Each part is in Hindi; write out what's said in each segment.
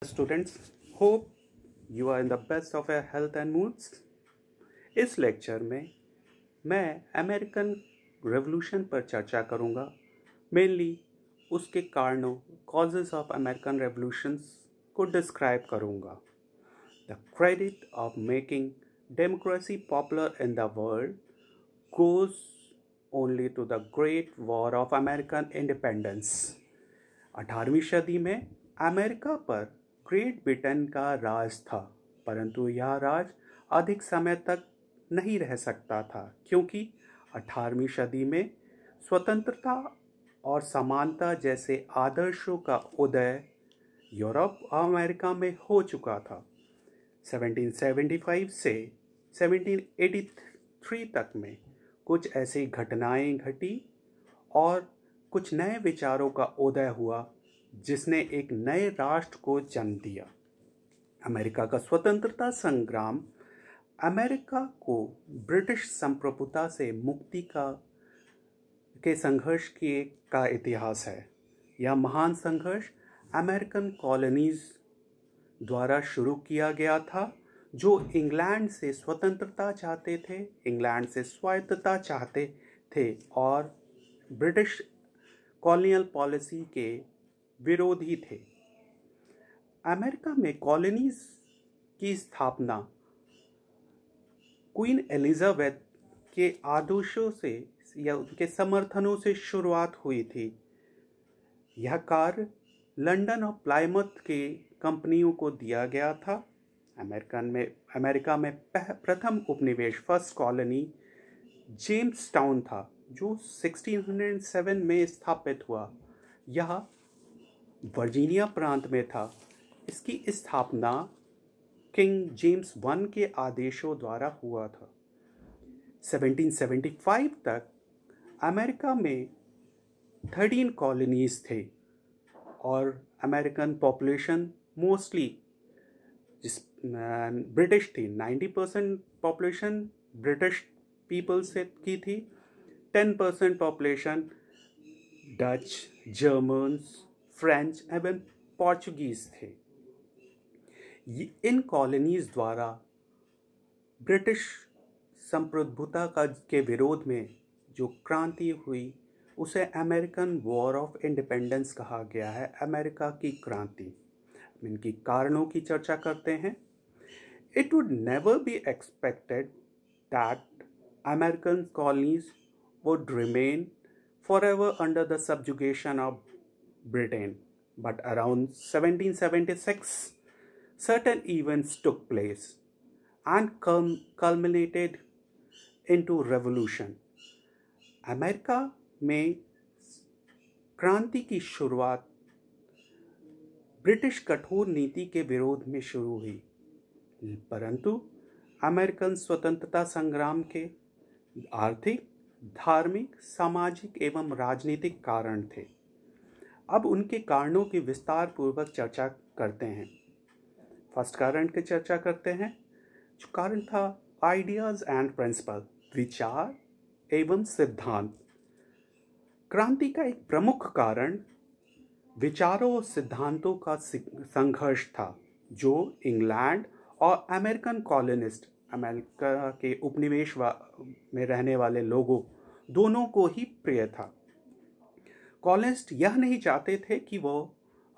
Students, hope you are in the best of your health and moods. इस लेक्चर में मैं अमेरिकन रेवोल्यूशन पर चर्चा करूंगा, मेनली उसके कारणों कॉजेज ऑफ अमेरिकन रेवोल्यूशंस को डिस्क्राइब करूंगा. The credit of making democracy popular in the world goes only to the Great War of American Independence. 18वीं सदी में अमेरिका पर ग्रेट ब्रिटेन का राज था, परंतु यह राज अधिक समय तक नहीं रह सकता था क्योंकि 18वीं सदी में स्वतंत्रता और समानता जैसे आदर्शों का उदय यूरोप और अमेरिका में हो चुका था. 1775 से 1783 तक में कुछ ऐसी घटनाएं घटी और कुछ नए विचारों का उदय हुआ जिसने एक नए राष्ट्र को जन्म दिया. अमेरिका का स्वतंत्रता संग्राम अमेरिका को ब्रिटिश संप्रभुता से मुक्ति के संघर्ष का इतिहास है. यह महान संघर्ष अमेरिकन कॉलोनीज द्वारा शुरू किया गया था जो इंग्लैंड से स्वतंत्रता चाहते थे, इंग्लैंड से स्वायत्तता चाहते थे और ब्रिटिश कॉलोनियल पॉलिसी के विरोधी थे. अमेरिका में कॉलोनीज की स्थापना क्वीन एलिजाबेथ के आदेशों से या उनके समर्थनों से शुरुआत हुई थी. यह कार्य लंदन और प्लायमथ के कंपनियों को दिया गया था. अमेरिका में प्रथम उपनिवेश फर्स्ट कॉलोनी जेम्स टाउन था जो 1607 में स्थापित हुआ. यह वर्जीनिया प्रांत में था. इसकी स्थापना किंग जेम्स I के आदेशों द्वारा हुआ था. 1775 तक अमेरिका में 13 कॉलोनीज थे और अमेरिकन पॉपुलेशन मोस्टली ब्रिटिश थी. 90% पॉपुलेशन ब्रिटिश पीपल से की थी. 10% पॉपुलेशन डच, जर्मन्स, फ्रेंच एवं पोर्चुगीज थे. इन कॉलोनीज द्वारा ब्रिटिश संप्रभुता के विरोध में जो क्रांति हुई उसे अमेरिकन वॉर ऑफ इंडिपेंडेंस कहा गया है, अमेरिका की क्रांति. इनकी कारणों की चर्चा करते हैं. It would never be expected that American colonies would remain forever under the subjugation of Britain, but around 1776 certain events took place and culminated into revolution. America में क्रांति की शुरुआत ब्रिटिश कठोर नीति के विरोध में शुरू हुई, परंतु अमेरिकन स्वतंत्रता संग्राम के आर्थिक, धार्मिक, सामाजिक एवं राजनीतिक कारण थे. अब उनके कारणों की विस्तार पूर्वक चर्चा करते हैं. फर्स्ट कारण की चर्चा करते हैं. जो कारण था आइडियाज एंड प्रिंसिपल, विचार एवं सिद्धांत. क्रांति का एक प्रमुख कारण विचारों और सिद्धांतों का संघर्ष था जो इंग्लैंड और अमेरिकन कॉलोनिस्ट, अमेरिका के उपनिवेश में रहने वाले लोगों दोनों को ही प्रिय था. कॉलोनिस्ट यह नहीं चाहते थे कि वो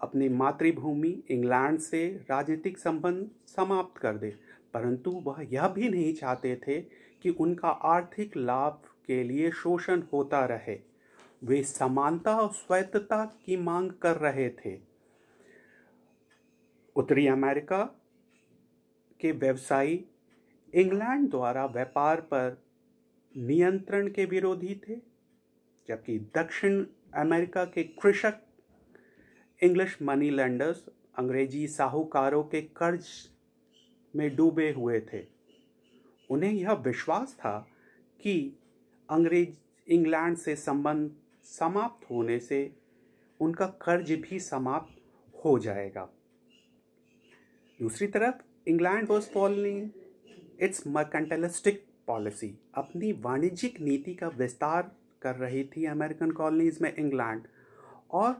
अपनी मातृभूमि इंग्लैंड से राजनीतिक संबंध समाप्त कर दे, परंतु वह यह भी नहीं चाहते थे कि उनका आर्थिक लाभ के लिए शोषण होता रहे. वे समानता और स्वायत्तता की मांग कर रहे थे. उत्तरी अमेरिका के व्यवसायी इंग्लैंड द्वारा व्यापार पर नियंत्रण के विरोधी थे, जबकि दक्षिण अमेरिका के कृषक इंग्लिश मनी लेंडर्स अंग्रेजी साहूकारों के कर्ज में डूबे हुए थे. उन्हें यह विश्वास था कि इंग्लैंड से संबंध समाप्त होने से उनका कर्ज भी समाप्त हो जाएगा. दूसरी तरफ England was following its mercantilistic policy. अपनी वाणिज्यिक नीति का विस्तार कर रही थी अमेरिकन कॉलोनीज में इंग्लैंड, और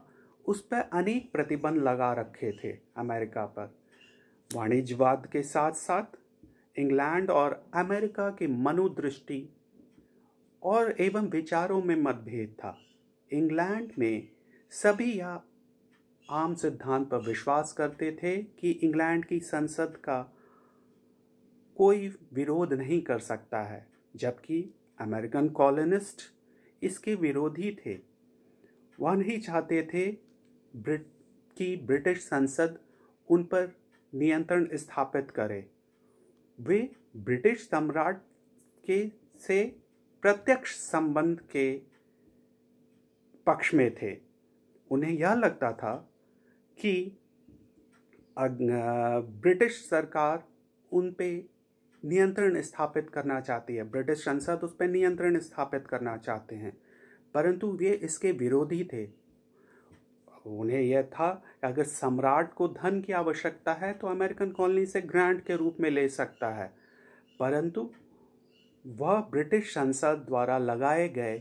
उस पर अनेक प्रतिबंध लगा रखे थे अमेरिका पर। वाणिज्यवाद के साथ साथ इंग्लैंड और अमेरिका की मनोदृष्टि और एवं विचारों में मतभेद था। इंग्लैंड में सभी यह आम सिद्धांत पर विश्वास करते थे कि इंग्लैंड की संसद का कोई विरोध नहीं कर सकता है, जबकि अमेरिकन कॉलोनिस्ट इसके विरोधी थे। वह नहीं चाहते थे कि ब्रिटिश संसद उन पर नियंत्रण स्थापित करे। वे ब्रिटिश सम्राट के से प्रत्यक्ष संबंध के पक्ष में थे। उन्हें यह लगता था कि ब्रिटिश सरकार उन पे नियंत्रण स्थापित करना चाहती है, ब्रिटिश संसद उस पर नियंत्रण स्थापित करना चाहते हैं, परंतु वे इसके विरोधी थे। उन्हें यह था कि अगर सम्राट को धन की आवश्यकता है तो अमेरिकन कॉलोनी से ग्रांट के रूप में ले सकता है, परंतु वह ब्रिटिश संसद द्वारा लगाए गए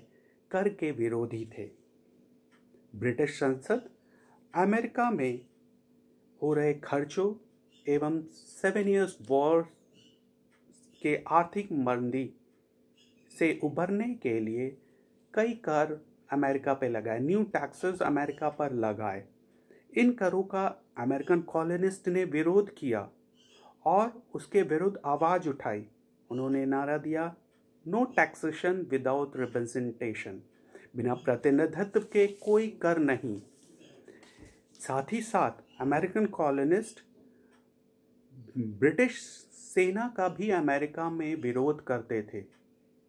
कर के विरोधी थे। ब्रिटिश संसद अमेरिका में हो रहे खर्चों एवं 7 Years वॉर के आर्थिक मंदी से उभरने के लिए कई कर अमेरिका पे लगाए, न्यू टैक्सेस अमेरिका पर लगाए। इन करों का अमेरिकन कॉलोनिस्ट ने विरोध किया और उसके विरुद्ध आवाज़ उठाई। उन्होंने नारा दिया, नो टैक्सेशन विदाउट रिप्रेजेंटेशन, बिना प्रतिनिधित्व के कोई कर नहीं। साथ ही साथ अमेरिकन कॉलोनिस्ट ब्रिटिश सेना का भी अमेरिका में विरोध करते थे।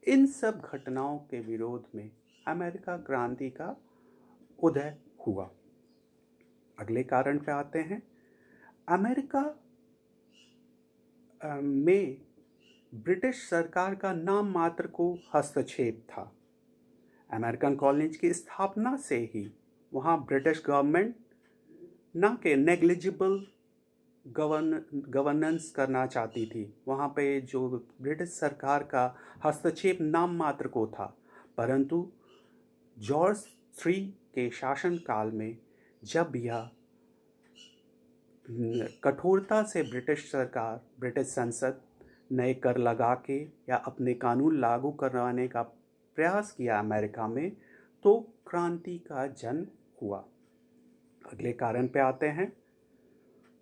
इन सब घटनाओं के विरोध में अमेरिका क्रांति का उदय हुआ। अगले कारण पे आते हैं। अमेरिका में ब्रिटिश सरकार का नाम मात्र को हस्तक्षेप था। अमेरिकन कॉलोनीज की स्थापना से ही वहाँ ब्रिटिश गवर्नमेंट ना के नेग्लिजिबल गवर्नेंस करना चाहती थी। वहाँ पे जो ब्रिटिश सरकार का हस्तक्षेप नाम मात्र को था, परंतु जॉर्ज III के शासनकाल में जब यह कठोरता से ब्रिटिश संसद नए कर लगा के या अपने कानून लागू करवाने का प्रयास किया अमेरिका में, तो क्रांति का जन्म हुआ। अगले कारण पे आते हैं।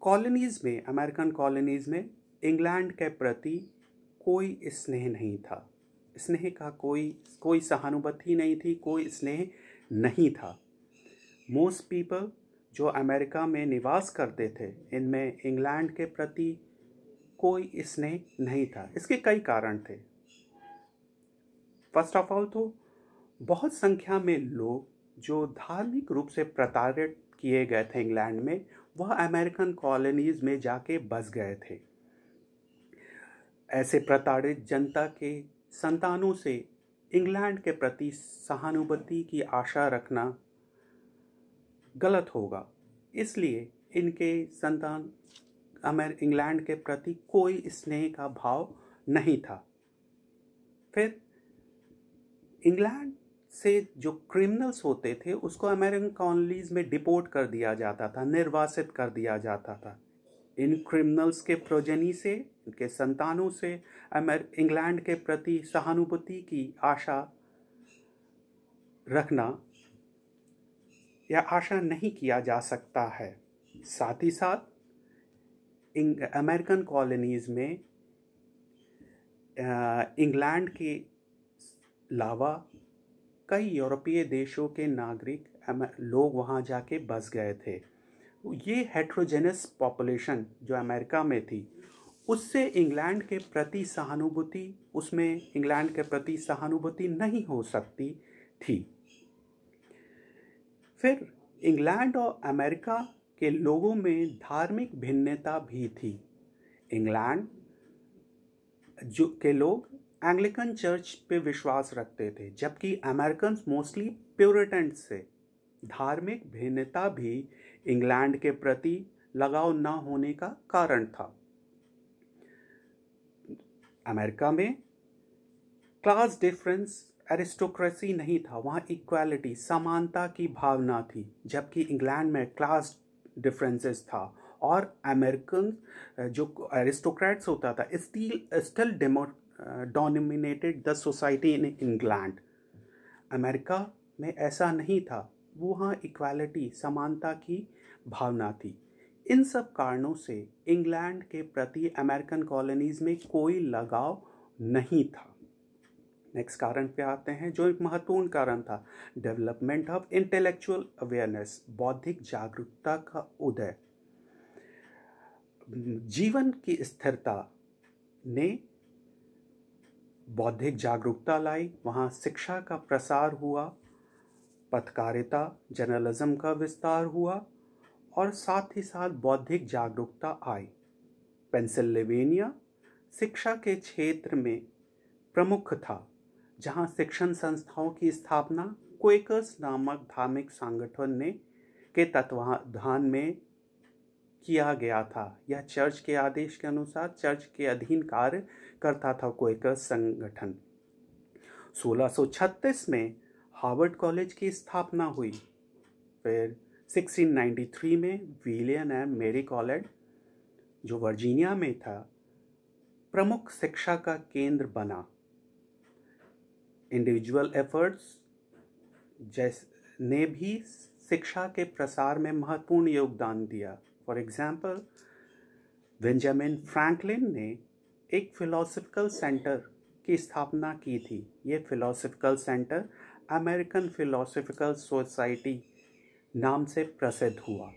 कॉलोनीज़ में, अमेरिकन कॉलोनीज़ में इंग्लैंड के प्रति कोई स्नेह नहीं था। स्नेह का कोई सहानुभूति नहीं थी, कोई स्नेह नहीं था। मोस्ट पीपल जो अमेरिका में निवास करते थे, इनमें इंग्लैंड के प्रति कोई स्नेह नहीं था। इसके कई कारण थे। फर्स्ट ऑफ ऑल तो बहुत संख्या में लोग जो धार्मिक रूप से प्रताड़ित किए गए थे इंग्लैंड में, वह अमेरिकन कॉलोनीज में जाके बस गए थे। ऐसे प्रताड़ित जनता के संतानों से इंग्लैंड के प्रति सहानुभूति की आशा रखना गलत होगा, इसलिए इनके संतान इंग्लैंड के प्रति कोई स्नेह का भाव नहीं था। फिर इंग्लैंड से जो क्रिमिनल्स होते थे उसको अमेरिकन कॉलोनीज में डिपोर्ट कर दिया जाता था, निर्वासित कर दिया जाता था। इन क्रिमिनल्स के प्रोजनी से, इनके संतानों से इंग्लैंड के प्रति सहानुभूति की आशा रखना या आशा नहीं किया जा सकता है। साथ ही साथ अमेरिकन कॉलोनीज में इंग्लैंड के अलावा कई यूरोपीय देशों के नागरिक लोग वहाँ जाके बस गए थे। ये हेट्रोजेनस पॉपुलेशन जो अमेरिका में थी, उससे इंग्लैंड के प्रति सहानुभूति, उसमें इंग्लैंड के प्रति सहानुभूति नहीं हो सकती थी। फिर इंग्लैंड और अमेरिका के लोगों में धार्मिक भिन्नता भी थी। इंग्लैंड जो के लोग एंग्लिकन चर्च पे विश्वास रखते थे, जबकि अमेरिकन मोस्टली प्यूरिटन से। धार्मिक भिन्नता भी इंग्लैंड के प्रति लगाव न होने का कारण था। अमेरिका में क्लास डिफरेंस एरिस्टोक्रेसी नहीं था, वहाँ इक्वालिटी, समानता की भावना थी, जबकि इंग्लैंड में क्लास डिफरेंसेस था। और अमेरिकन जो एरिस्टोक्रेट्स होता था still dominated the society in England. America में ऐसा नहीं था, वहाँ इक्वालिटी, समानता की भावना थी। इन सब कारणों से इंग्लैंड के प्रति अमेरिकन कॉलोनीज में कोई लगाव नहीं था। नेक्स्ट कारण पे आते हैं, जो एक महत्वपूर्ण कारण था, डेवलपमेंट ऑफ इंटेलेक्चुअल अवेयरनेस, बौद्धिक जागरूकता का उदय। जीवन की स्थिरता ने बौद्धिक जागरूकता लाई, वहाँ शिक्षा का प्रसार हुआ, पत्रकारिता, जर्नलिज्म का विस्तार हुआ और साथ ही साथ बौद्धिक जागरूकता आई। पेंसिल्वेनिया शिक्षा के क्षेत्र में प्रमुख था, जहां शिक्षण संस्थाओं की स्थापना क्वेकर्स नामक धार्मिक संगठन ने के तत्वाधान में किया गया था। यह चर्च के आदेश के अनुसार चर्च के अधीन कार्य करता था क्वेकर्स संगठन। 1636 में हार्वर्ड कॉलेज की स्थापना हुई। फिर 1693 में विलियम एंड मेरी कॉलेज, जो वर्जीनिया में था, प्रमुख शिक्षा का केंद्र बना। इंडिविजुअल एफर्ट्स ने भी शिक्षा के प्रसार में महत्वपूर्ण योगदान दिया। फॉर एग्जाम्पल, बेंजामिन फ्रैंकलिन ने एक फिलोसफिकल सेंटर की स्थापना की थी। ये philosophical centre American philosophical society नाम से प्रसिद्ध हुआ।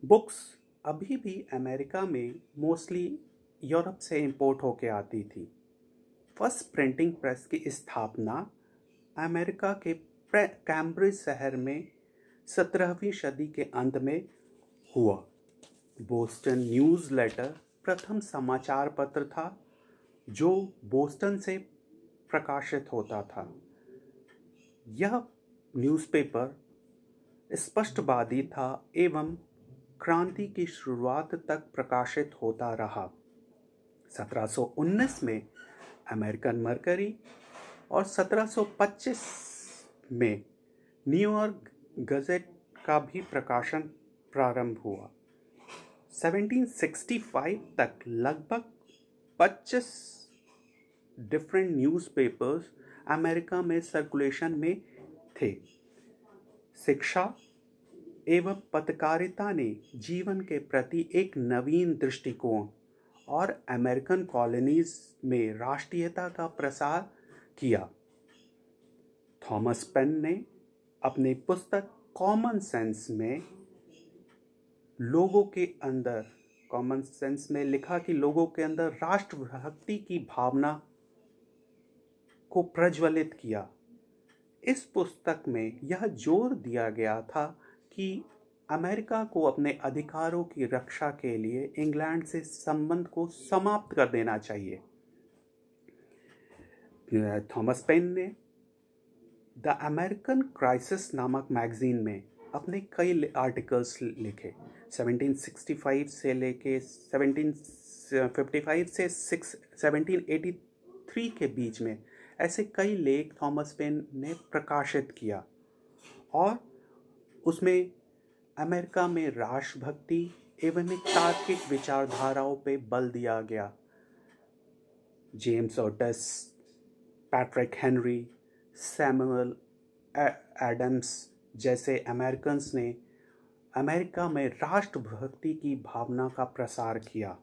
बुक्स अभी भी अमेरिका में मोस्टली यूरोप से इंपोर्ट होके आती थी। फर्स्ट प्रिंटिंग प्रेस की स्थापना अमेरिका के कैम्ब्रिज शहर में 17वीं सदी के अंत में हुआ। बोस्टन न्यूज़ लेटर प्रथम समाचार पत्र था जो बोस्टन से प्रकाशित होता था। यह न्यूज़पेपर स्पष्टवादी था एवं क्रांति की शुरुआत तक प्रकाशित होता रहा। 1719 में अमेरिकन मर्करी और 1725 में न्यूयॉर्क गज़ेट का भी प्रकाशन प्रारंभ हुआ। 1765 तक लगभग 25 डिफरेंट न्यूज़पेपर्स अमेरिका में सर्कुलेशन में थे। शिक्षा एवं पत्रकारिता ने जीवन के प्रति एक नवीन दृष्टिकोण और अमेरिकन कॉलोनीज में राष्ट्रीयता का प्रसार किया। थॉमस पेन ने अपनी पुस्तक कॉमन सेंस में लिखा कि लोगों के अंदर राष्ट्रभक्ति की भावना को प्रज्वलित किया। इस पुस्तक में यह जोर दिया गया था कि अमेरिका को अपने अधिकारों की रक्षा के लिए इंग्लैंड से संबंध को समाप्त कर देना चाहिए। थॉमस पेन ने द अमेरिकन क्राइसिस नामक मैगजीन में अपने कई आर्टिकल्स लिखे। 1765 से लेके 1755 से 1783 के बीच में ऐसे कई लेख थॉमस पेन ने प्रकाशित किया और उसमें अमेरिका में राष्ट्रभक्ति एवं एक तार्किक विचारधाराओं पे बल दिया गया। James Otis, Patrick Henry, Samuel Adams जैसे अमेरिकन्स ने अमेरिका में राष्ट्रभक्ति की भावना का प्रसार किया।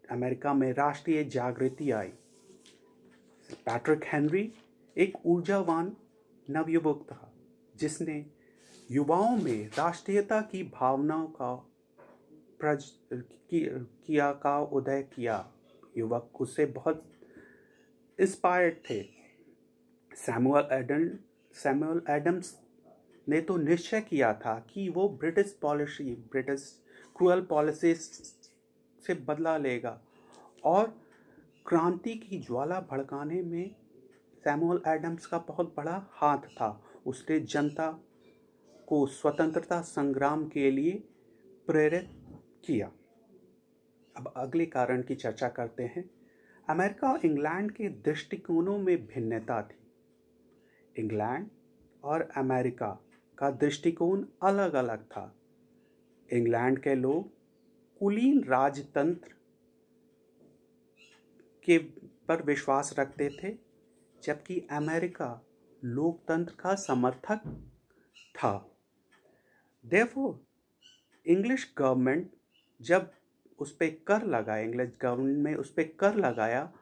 अमेरिका में राष्ट्रीय जागृति आई। पैट्रिक हेनरी एक ऊर्जावान नवयुवक था जिसने युवाओं में राष्ट्रीयता की भावनाओं का उदय किया। युवक उससे बहुत इंस्पायर्ड थे। सैमुअल एडम्स ने तो निश्चय किया था कि वो ब्रिटिश क्रूअल पॉलिसी से बदला लेगा और क्रांति की ज्वाला भड़काने में सैमुअल एडम्स का बहुत बड़ा हाथ था। उसने जनता को स्वतंत्रता संग्राम के लिए प्रेरित किया। अब अगले कारण की चर्चा करते हैं। अमेरिका और इंग्लैंड के दृष्टिकोणों में भिन्नता थी। इंग्लैंड और अमेरिका का दृष्टिकोण अलग अलग था। इंग्लैंड के लोग कुलीन राजतंत्र के पर विश्वास रखते थे, जबकि अमेरिका लोकतंत्र का समर्थक था। Therefore, इंग्लिश गवर्नमेंट जब उस पर कर लगाया, इंग्लिश गवर्नमेंट में उस पर कर लगाया,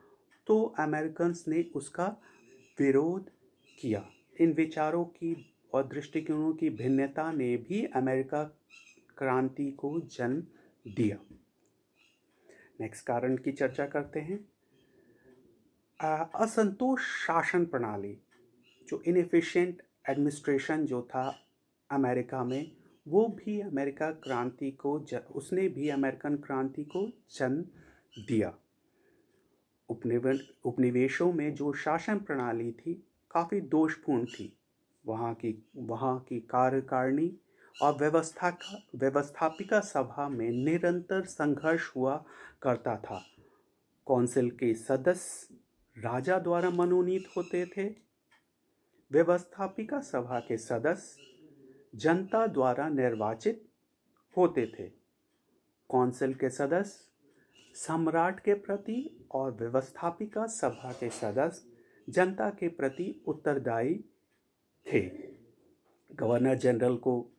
तो अमेरिकन्स ने उसका विरोध किया। इन विचारों की और दृष्टिकोणों की भिन्नता ने भी अमेरिका क्रांति को जन्म दिया। नेक्स्ट कारण की चर्चा करते हैं। असंतोष शासन प्रणाली, जो इनएफिशिएंट एडमिनिस्ट्रेशन जो था अमेरिका में, वो भी अमेरिका क्रांति को उसने भी अमेरिकन क्रांति को जन्म दिया। उपनिवेशों में जो शासन प्रणाली थी काफ़ी दोषपूर्ण थी। वहाँ की कार्यकारिणी और व्यवस्थापिका सभा में निरंतर संघर्ष हुआ करता था। काउंसिल के सदस्य राजा द्वारा मनोनीत होते थे। व्यवस्थापिका सभा के सदस्य जनता द्वारा निर्वाचित होते थे। काउंसिल के सदस्य सम्राट के प्रति और व्यवस्थापिका सभा के सदस्य जनता के प्रति उत्तरदायी थे। गवर्नर जनरल को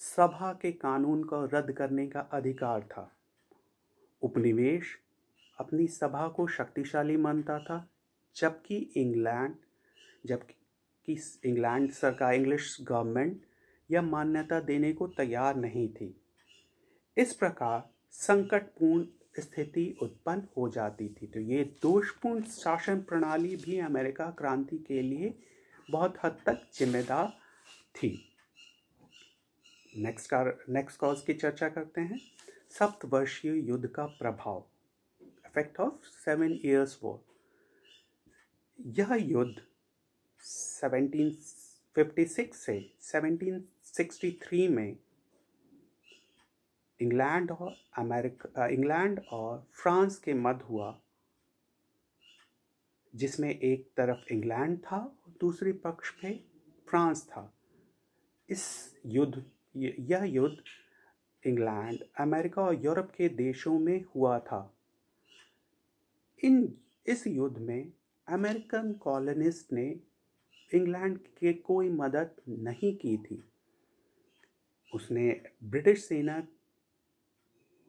सभा के कानून को रद्द करने का अधिकार था। उपनिवेश अपनी सभा को शक्तिशाली मानता था, जबकि इंग्लैंड सरकार, इंग्लिश गवर्नमेंट यह मान्यता देने को तैयार नहीं थी। इस प्रकार संकटपूर्ण स्थिति उत्पन्न हो जाती थी। तो ये दोषपूर्ण शासन प्रणाली भी अमेरिका क्रांति के लिए बहुत हद तक जिम्मेदार थी। नेक्स्ट कॉज की चर्चा करते हैं। सप्तवर्षीय युद्ध का प्रभाव, इफेक्ट ऑफ 7 Years वॉर। यह युद्ध 1756 से 1763 में इंग्लैंड और फ्रांस के मध्य हुआ, जिसमें एक तरफ इंग्लैंड था और दूसरी पक्ष पे फ्रांस था। यह युद्ध इंग्लैंड, अमेरिका और यूरोप के देशों में हुआ था। इस युद्ध में अमेरिकन कॉलोनिस्ट ने इंग्लैंड के कोई मदद नहीं की थी। उसने ब्रिटिश सेना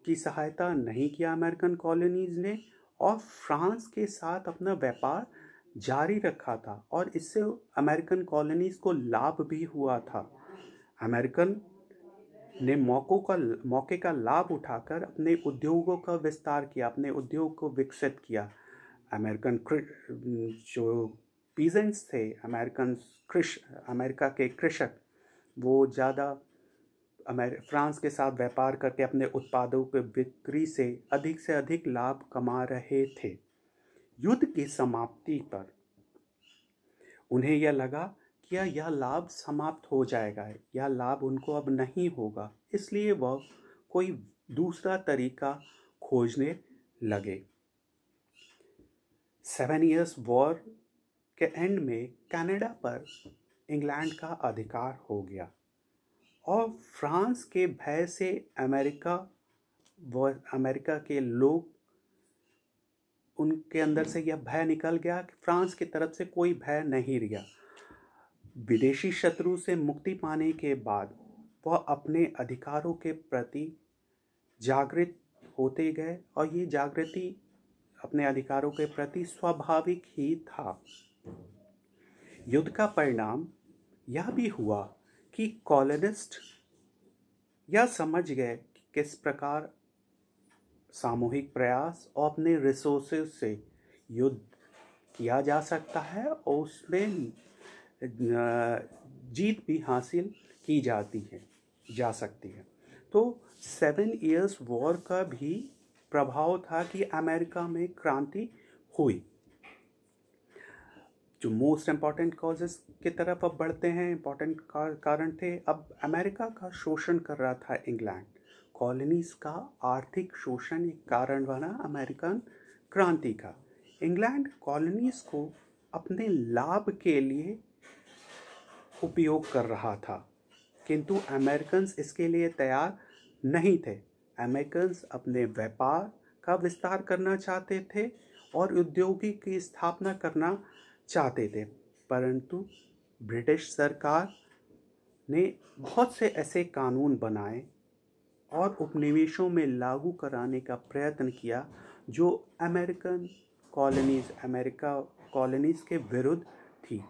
की सहायता नहीं किया अमेरिकन कॉलोनीज ने, और फ्रांस के साथ अपना व्यापार जारी रखा था, और इससे अमेरिकन कॉलोनीज को लाभ भी हुआ था। अमेरिकन ने मौके का लाभ उठाकर अपने उद्योगों का विस्तार किया, अपने उद्योग को विकसित किया। अमेरिकन जो पीजेंट्स थे, अमेरिका के कृषक, वो ज़्यादा फ्रांस के साथ व्यापार करके अपने उत्पादों के बिक्री से अधिक लाभ कमा रहे थे। युद्ध की समाप्ति पर उन्हें यह लगा कि यह लाभ समाप्त हो जाएगा, यह लाभ उनको अब नहीं होगा, इसलिए वह कोई दूसरा तरीका खोजने लगे। 7 Years वॉर के एंड में कनाडा पर इंग्लैंड का अधिकार हो गया, और फ्रांस के भय से अमेरिका के लोग, उनके अंदर से यह भय निकल गया कि फ्रांस की तरफ से कोई भय नहीं रहा। विदेशी शत्रु से मुक्ति पाने के बाद वह अपने अधिकारों के प्रति जागृत होते गए, और ये जागृति अपने अधिकारों के प्रति स्वाभाविक ही था। युद्ध का परिणाम यह भी हुआ कि कॉलोनिस्ट यह समझ गए कि किस प्रकार सामूहिक प्रयास और अपने रिसोर्सेज से युद्ध किया जा सकता है, और उसमें जीत भी हासिल की जा सकती है। तो 7 Years वॉर का भी प्रभाव था कि अमेरिका में क्रांति हुई। जो मोस्ट इम्पॉर्टेंट कॉजेस की तरफ अब बढ़ते हैं, इम्पॉर्टेंट कारण थे। अब अमेरिका का शोषण कर रहा था इंग्लैंड, कॉलोनीज का आर्थिक शोषण एक कारण बना अमेरिकन क्रांति का। इंग्लैंड कॉलोनीज को अपने लाभ के लिए उपयोग कर रहा था, किंतु अमेरिकन्स इसके लिए तैयार नहीं थे। अमेरिकन्स अपने व्यापार का विस्तार करना चाहते थे और उद्योगी की स्थापना करना चाहते थे, परंतु ब्रिटिश सरकार ने बहुत से ऐसे कानून बनाए और उपनिवेशों में लागू कराने का प्रयत्न किया जो अमेरिका कॉलोनीज के विरुद्ध थी।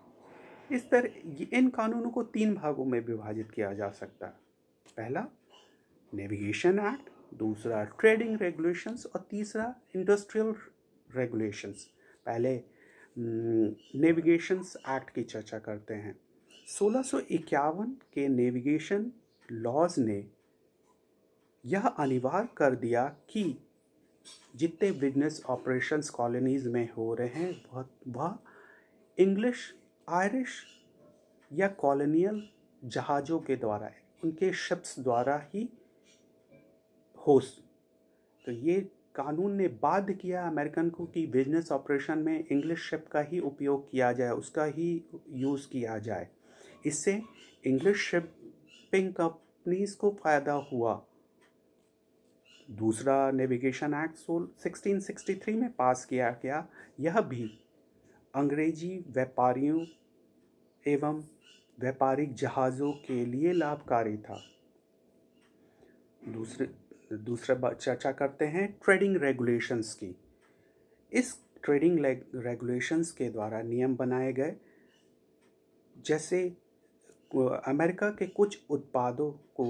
इस तरह इन कानूनों को 3 भागों में विभाजित किया जा सकता है। पहला नेविगेशन एक्ट, दूसरा ट्रेडिंग रेगुलेशंस और तीसरा इंडस्ट्रियल रेगुलेशंस। पहले नेविगेशंस एक्ट की चर्चा करते हैं। 1651 के नेविगेशन लॉज ने यह अनिवार्य कर दिया कि जितने बिजनेस ऑपरेशंस कॉलोनीज में हो रहे हैं वह इंग्लिश, आयरिश या कॉलोनियल जहाज़ों के द्वारा, उनके शिप्स द्वारा ही हो। तो ये कानून ने बाध्य किया अमेरिकन को कि बिजनेस ऑपरेशन में इंग्लिश शिप का ही उपयोग किया जाए, उसका ही यूज़ किया जाए। इससे इंग्लिश शिपिंग कंपनीज को फ़ायदा हुआ। दूसरा नेविगेशन एक्ट 1663 में पास किया गया। यह भी अंग्रेजी व्यापारियों एवं व्यापारिक जहाज़ों के लिए लाभकारी था। दूसरा चर्चा करते हैं ट्रेडिंग रेगुलेशंस की। इस ट्रेडिंग रेगुलेशंस के द्वारा नियम बनाए गए, जैसे अमेरिका के कुछ उत्पादों को,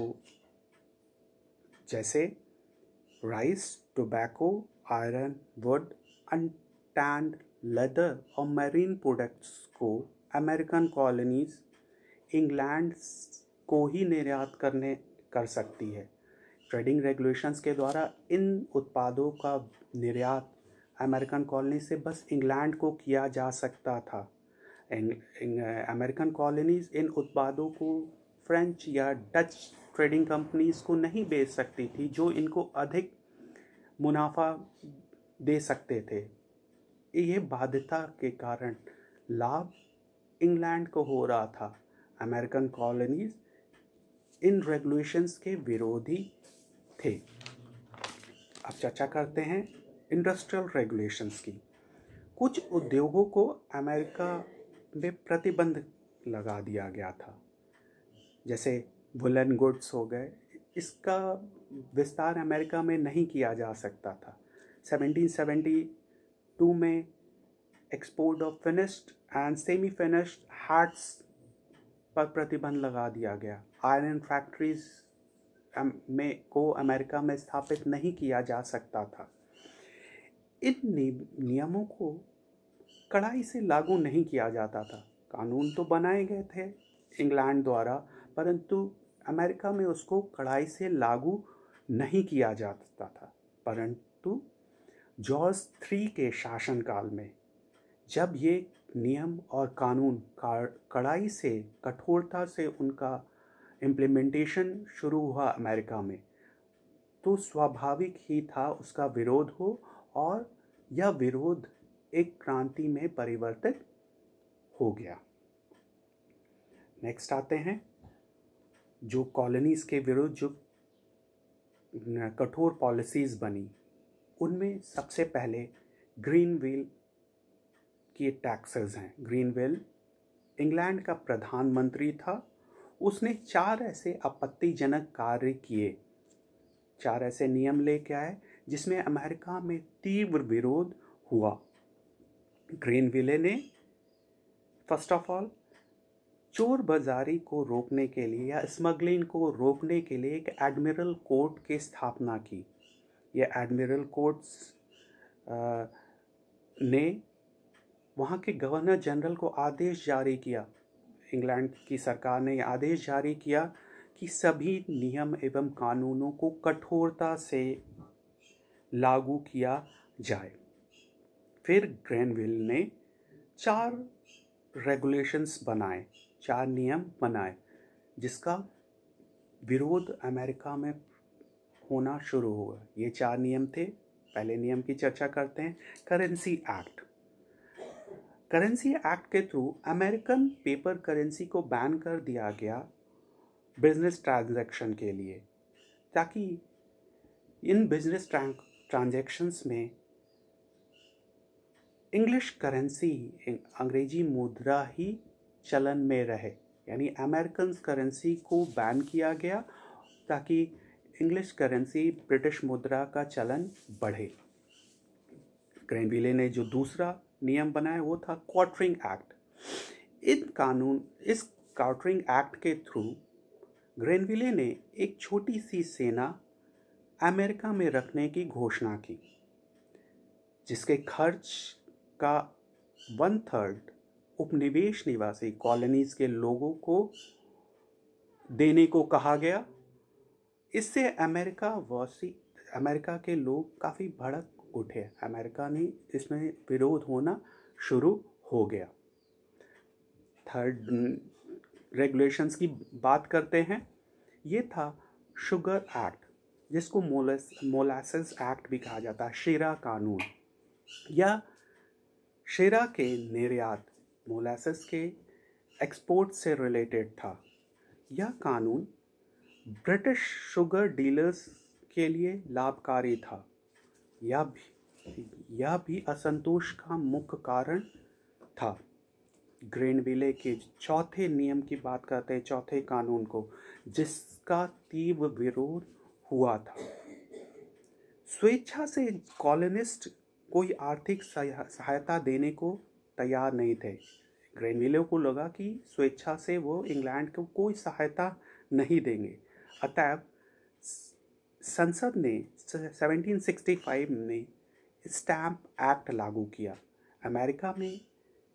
जैसे rice, tobacco, iron, wood, untanned leather और मैरीन प्रोडक्ट्स को अमेरिकन कॉलोनीज इंग्लैंड को ही निर्यात कर सकती है। ट्रेडिंग रेगुलेशंस के द्वारा इन उत्पादों का निर्यात अमेरिकन कॉलोनी से बस इंग्लैंड को किया जा सकता था। अमेरिकन कॉलोनीज इन उत्पादों को फ्रेंच या डच ट्रेडिंग कंपनीज को नहीं बेच सकती थी, जो इनको अधिक मुनाफा दे सकते थे। यह बाध्यता के कारण लाभ इंग्लैंड को हो रहा था। अमेरिकन कॉलोनीज इन रेगुलेशंस के विरोधी थे। अब चर्चा करते हैं इंडस्ट्रियल रेगुलेशंस की। कुछ उद्योगों को अमेरिका में प्रतिबंध लगा दिया गया था, जैसे वुलन गुड्स हो गए। इसका विस्तार अमेरिका में नहीं किया जा सकता था। 1772 में export of finished and semi finished hats पर प्रतिबंध लगा दिया गया। आयरन फैक्ट्रीज को अमेरिका में स्थापित नहीं किया जा सकता था। इन नियमों को कड़ाई से लागू नहीं किया जाता था। कानून तो बनाए गए थे इंग्लैंड द्वारा, परंतु अमेरिका में उसको कड़ाई से लागू नहीं किया जाता था। परंतु जॉर्ज III के शासनकाल में जब ये नियम और कानून कड़ाई से, कठोरता से उनका इम्प्लीमेंटेशन शुरू हुआ अमेरिका में, तो स्वाभाविक ही था उसका विरोध हो, और यह विरोध एक क्रांति में परिवर्तित हो गया। नेक्स्ट आते हैं जो कॉलोनीज के विरुद्ध जो कठोर पॉलिसीज़ बनी, उनमें सबसे पहले ग्रीनविल की टैक्सेस हैं। ग्रीनविल इंग्लैंड का प्रधानमंत्री था। उसने 4 ऐसे आपत्तिजनक कार्य किए, 4 ऐसे नियम लेके आए जिसमें अमेरिका में तीव्र विरोध हुआ। ग्रीनविल ने फर्स्ट ऑफ ऑल चोर बाजारी को रोकने के लिए या स्मगलिंग को रोकने के लिए एक एडमिरल कोर्ट की स्थापना की। यह एडमिरल कोर्ट्स ने वहाँ के गवर्नर जनरल को आदेश जारी किया, इंग्लैंड की सरकार ने आदेश जारी किया कि सभी नियम एवं कानूनों को कठोरता से लागू किया जाए। फिर ग्रीनविल ने 4 रेगुलेशंस बनाए, 4 नियम बनाए, जिसका विरोध अमेरिका में होना शुरू हुआ। ये 4 नियम थे। पहले नियम की चर्चा करते हैं, करेंसी एक्ट। करेंसी एक्ट के थ्रू अमेरिकन पेपर करेंसी को बैन कर दिया गया बिजनेस ट्रांजैक्शन के लिए, ताकि इन बिजनेस ट्रांजैक्शंस में इंग्लिश करेंसी, अंग्रेजी मुद्रा ही चलन में रहे। यानी अमेरिकन करेंसी को बैन किया गया ताकि इंग्लिश करेंसी, ब्रिटिश मुद्रा का चलन बढ़े। ग्रेनविले ने जो दूसरा नियम बनाया वो था क्वार्टरिंग एक्ट। इस क्वार्टरिंग एक्ट के थ्रू ग्रेनविले ने एक छोटी सी सेना अमेरिका में रखने की घोषणा की, जिसके खर्च का 1/3 उपनिवेश निवासी कॉलोनीज के लोगों को देने को कहा गया। इससे अमेरिका के लोग काफ़ी भड़क उठे। अमेरिका ने इसमें विरोध होना शुरू हो गया। थर्ड रेगुलेशंस की बात करते हैं। ये था शुगर एक्ट, जिसको मोलासेस एक्ट भी कहा जाता है। शेरा कानून या शेरा के निर्यात, मोलासेस के एक्सपोर्ट से रिलेटेड था। यह कानून ब्रिटिश शुगर डीलर्स के लिए लाभकारी था। यह भी असंतोष का मुख्य कारण था। ग्रेनविले के चौथे नियम की बात करते हैं, चौथे कानून को, जिसका तीव्र विरोध हुआ था। स्वेच्छा से कॉलोनिस्ट कोई आर्थिक सहायता देने को तैयार नहीं थे। ग्रेनविले को लगा कि स्वेच्छा से वो इंग्लैंड को कोई सहायता नहीं देंगे। अतः संसद ने 1765 में स्टैम्प एक्ट लागू किया। अमेरिका में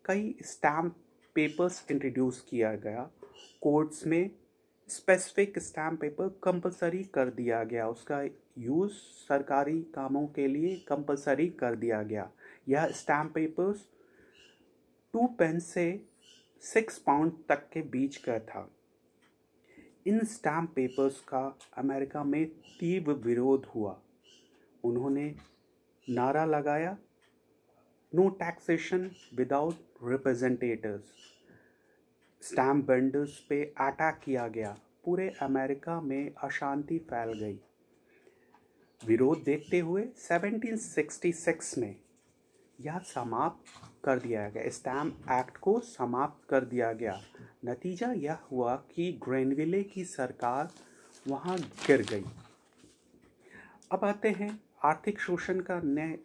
कई स्टैम्प पेपर्स इंट्रोड्यूस किया गया। कोर्ट्स में स्पेसिफिक स्टैम्प पेपर कंपलसरी कर दिया गया। उसका यूज़ सरकारी कामों के लिए कंपलसरी कर दिया गया। यह स्टैम्प पेपर्स 2 पेन से 6 पाउंड तक के बीच का था। इन स्टैम्प पेपर्स का अमेरिका में तीव्र विरोध हुआ। उन्होंने नारा लगाया, no taxation without representatives. Stamp vendors पे अटैक किया गया। पूरे अमेरिका में अशांति फैल गई। विरोध देखते हुए 1766 में यह समाप्त कर दिया गया। स्टैम्प एक्ट को समाप्त कर दिया गया। नतीजा यह हुआ कि ग्रेनविले की सरकार वहाँ गिर गई। अब आते हैं आर्थिक शोषण का न्याय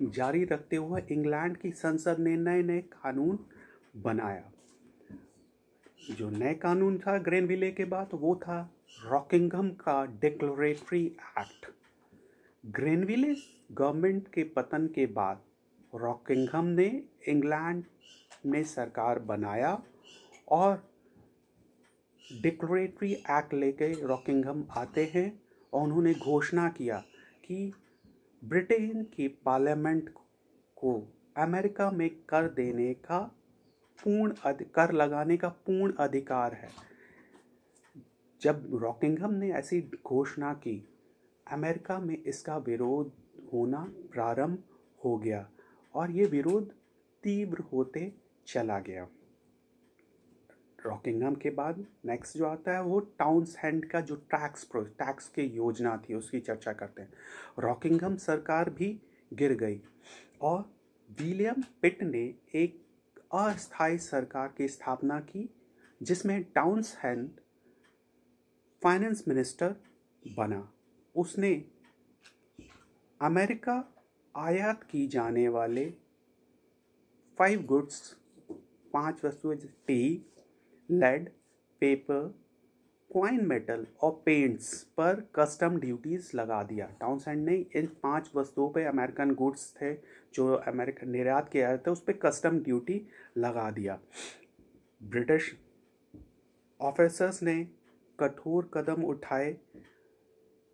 जारी रखते हुए इंग्लैंड की संसद ने नए नए कानून बनाया। जो नए कानून था ग्रेनविले के बाद वो था रॉकिंघम का डिक्लेरेटरी एक्ट। ग्रेनविले गवर्नमेंट के पतन के बाद रॉकिंघम ने इंग्लैंड में सरकार बनाया और डिक्लेरेटरी एक्ट लेके रॉकिंघम आते हैं और उन्होंने घोषणा किया कि ब्रिटेन की पार्लियामेंट को अमेरिका में कर लगाने का पूर्ण अधिकार है। जब रॉकिंघम ने ऐसी घोषणा की, अमेरिका में इसका विरोध होना प्रारंभ हो गया और ये विरोध तीव्र होते चला गया। रॉकिंघम के बाद नेक्स्ट जो आता है वो टाउनसेंड का जो टैक्स की योजना थी उसकी चर्चा करते हैं। रॉकिंघम सरकार भी गिर गई और विलियम पिट ने एक अस्थायी सरकार की स्थापना की, जिसमें टाउनसेंड फाइनेंस मिनिस्टर बना। उसने अमेरिका आयात की जाने वाले 5 गुड्स, 5 वस्तुएं, tea, lead, paper, coin metal और पेंट्स पर कस्टम ड्यूटीज लगा दिया। टाउनसेंड ने इन 5 वस्तुओं पे, अमेरिकन गुड्स थे जो अमेरिकन निर्यात किया जाते थे, उस पर कस्टम ड्यूटी लगा दिया। ब्रिटिश ऑफिसर्स ने कठोर कदम उठाए।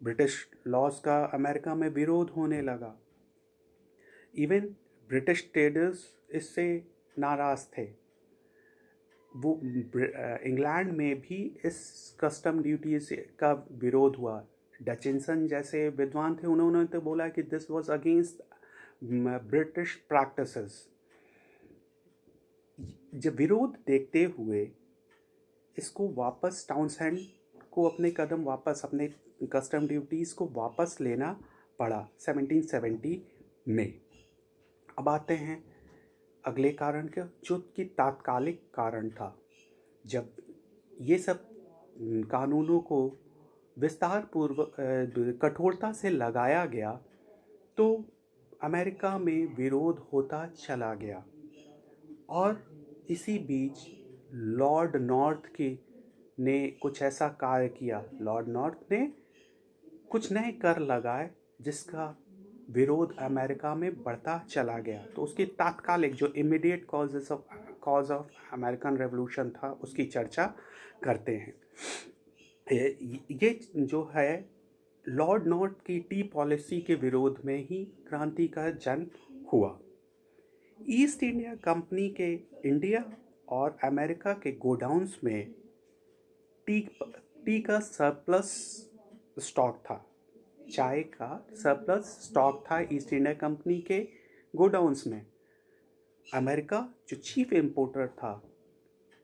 ब्रिटिश लॉज का अमेरिका में विरोध होने लगा। इवन ब्रिटिश ट्रेडर्स इससे नाराज थे। वो इंग्लैंड में भी इस कस्टम ड्यूटी का विरोध हुआ। डचिंसन जैसे विद्वान थे, उन्होंने तो बोला कि this was against British practices. जब विरोध देखते हुए इसको वापस टाउनसेंड को अपने कदम वापस, अपने कस्टम ड्यूटीज़ को वापस लेना पड़ा 1770 में। अब आते हैं अगले कारण के, जो कि तात्कालिक कारण था। जब ये सब कानूनों को विस्तार पूर्वक कठोरता से लगाया गया तो अमेरिका में विरोध होता चला गया। और इसी बीच लॉर्ड नॉर्थ ने कुछ ऐसा कार्य किया। लॉर्ड नॉर्थ ने कुछ नए कर लगाए जिसका विरोध अमेरिका में बढ़ता चला गया। तो उसकी तात्कालिक जो immediate cause of American revolution था उसकी चर्चा करते हैं। ये जो है लॉर्ड नॉर्थ की टी पॉलिसी के विरोध में ही क्रांति का जन्म हुआ। ईस्ट इंडिया कंपनी के इंडिया और अमेरिका के गोडाउन्स में टी का सरप्लस स्टॉक था, चाय का सरप्लस स्टॉक था ईस्ट इंडिया कंपनी के गोडाउन्स में। अमेरिका जो चीफ इंपोर्टर था,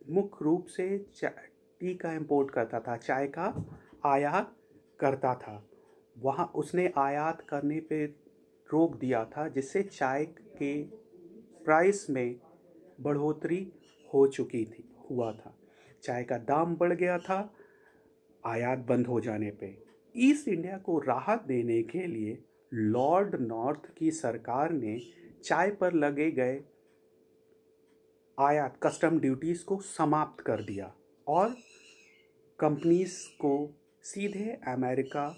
मुख्य रूप से टी का इंपोर्ट करता था, चाय का आयात करता था। वहाँ उसने आयात करने पे रोक दिया था, जिससे चाय के प्राइस में बढ़ोतरी हुआ था। चाय का दाम बढ़ गया था आयात बंद हो जाने पे। ईस्ट इंडिया को राहत देने के लिए लॉर्ड नॉर्थ की सरकार ने चाय पर लगे गए आयात कस्टम ड्यूटीज़ को समाप्त कर दिया और कंपनीज को सीधे अमेरिका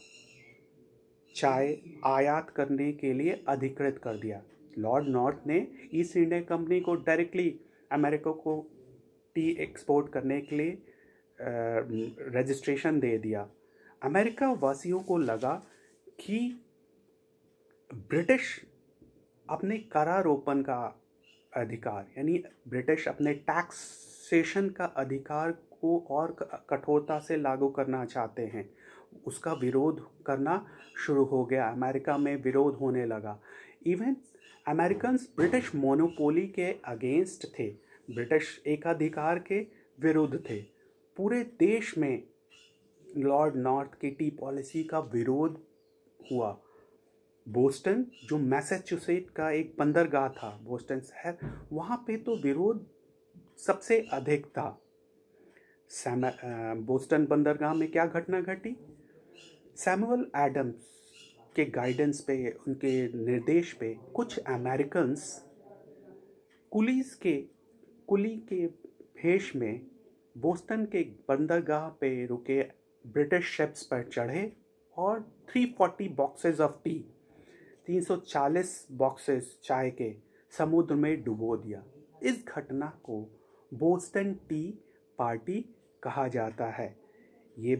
चाय आयात करने के लिए अधिकृत कर दिया। लॉर्ड नॉर्थ ने ईस्ट इंडिया कंपनी को डायरेक्टली अमेरिका को टी एक्सपोर्ट करने के लिए रजिस्ट्रेशन दे दिया। अमेरिका वासियों को लगा कि ब्रिटिश अपने करारोपण का अधिकार, यानी ब्रिटिश अपने टैक्सेशन का अधिकार को और कठोरता से लागू करना चाहते हैं। उसका विरोध करना शुरू हो गया। अमेरिका में विरोध होने लगा। इवन अमेरिकन्स ब्रिटिश मोनोपोली के अगेंस्ट थे, ब्रिटिश एकाधिकार के विरुद्ध थे। पूरे देश में लॉर्ड नॉर्थ की टी पॉलिसी का विरोध हुआ। बोस्टन, जो मैसाचुसेट्स का एक बंदरगाह था, बोस्टन शहर, वहाँ पे तो विरोध सबसे अधिक था। बोस्टन बंदरगाह में क्या घटना घटी? सैमुअल एडम्स के गाइडेंस पे, उनके निर्देश पे कुछ अमेरिकन्स कुली के भेष में बोस्टन के बंदरगाह पे रुके ब्रिटिश शिप्स पर चढ़े और 340 बॉक्सेस ऑफ टी, 340 बॉक्सेस चाय के समुद्र में डुबो दिया। इस घटना को बोस्टन टी पार्टी कहा जाता है। ये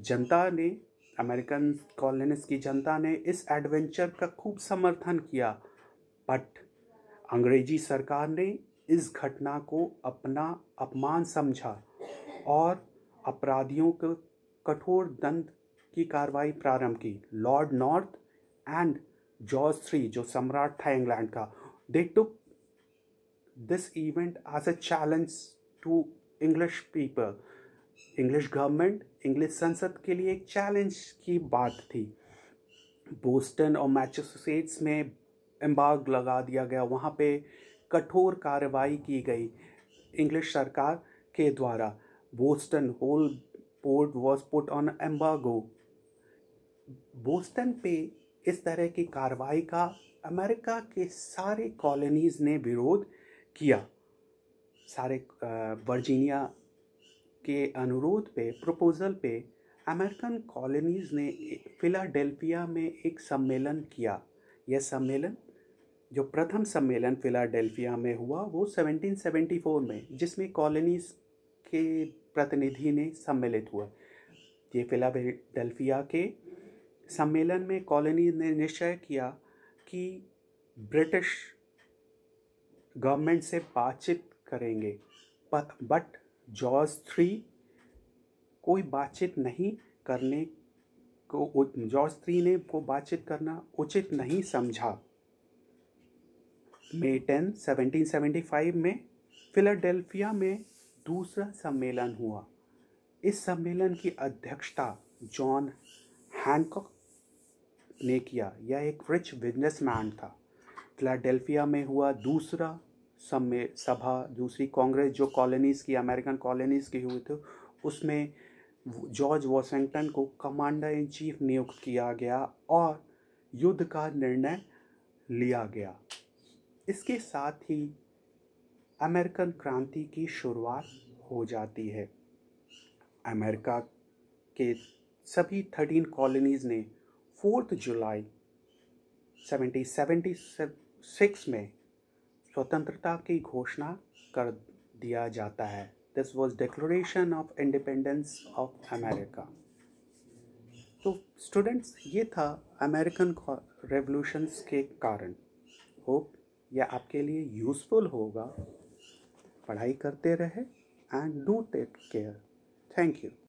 जनता ने, अमेरिकन कॉलोनिस्ट की जनता ने इस एडवेंचर का खूब समर्थन किया, बट अंग्रेजी सरकार ने इस घटना को अपना अपमान समझा और अपराधियों को कठोर दंड की कार्रवाई प्रारंभ की। Lord North and George III, जो सम्राट था इंग्लैंड का, they took this event as a challenge to English people. English government, English संसद के लिए एक चैलेंज की बात थी। बोस्टन और मैसाचुसेट्स में एम्बार्गो लगा दिया गया, वहाँ पे कठोर कार्रवाई की गई इंग्लिश सरकार के द्वारा। Boston whole port was put on embargo. Boston पे इस तरह की कार्रवाई का अमेरिका के सारे कॉलोनीज़ ने विरोध किया। सारे वर्जीनिया के अनुरोध पे, प्रपोजल पे, अमेरिकन कॉलोनीज़ ने फिलाडेल्फिया में एक सम्मेलन किया। यह सम्मेलन, जो प्रथम सम्मेलन फिलाडेल्फिया में हुआ, वो 1774 में, जिसमें कॉलोनीज़ के प्रतिनिधि ने सम्मिलित हुआ। ये फिलाडेल्फिया के सम्मेलन में कॉलोनीज़ ने निश्चय किया कि ब्रिटिश गवर्नमेंट से बातचीत करेंगे, बट जॉर्ज III कोई बातचीत नहीं करने को, जॉर्ज III ने को बातचीत करना उचित नहीं समझा। May 10, 1775 में फिलाडेल्फिया में दूसरा सम्मेलन हुआ। इस सम्मेलन की अध्यक्षता जॉन हैनकॉक ने किया। यह एक रिच बिजनेसमैन था। फिलाडेल्फिया में हुआ दूसरा सभा, दूसरी कांग्रेस जो कॉलोनीज़ की, अमेरिकन कॉलोनीज़ की हुई थी, उसमें जॉर्ज वॉशिंगटन को कमांडर इन चीफ नियुक्त किया गया और युद्ध का निर्णय लिया गया। इसके साथ ही अमेरिकन क्रांति की शुरुआत हो जाती है। अमेरिका के सभी 13 कॉलोनीज़ ने 4 जुलाई 1776 में स्वतंत्रता की घोषणा कर दिया जाता है। This was declaration of independence of America. तो स्टूडेंट्स, ये था अमेरिकन रेवोल्यूशंस के कारण। होप यह आपके लिए यूज़फुल होगा। पढ़ाई करते रहे and do take care. Thank you.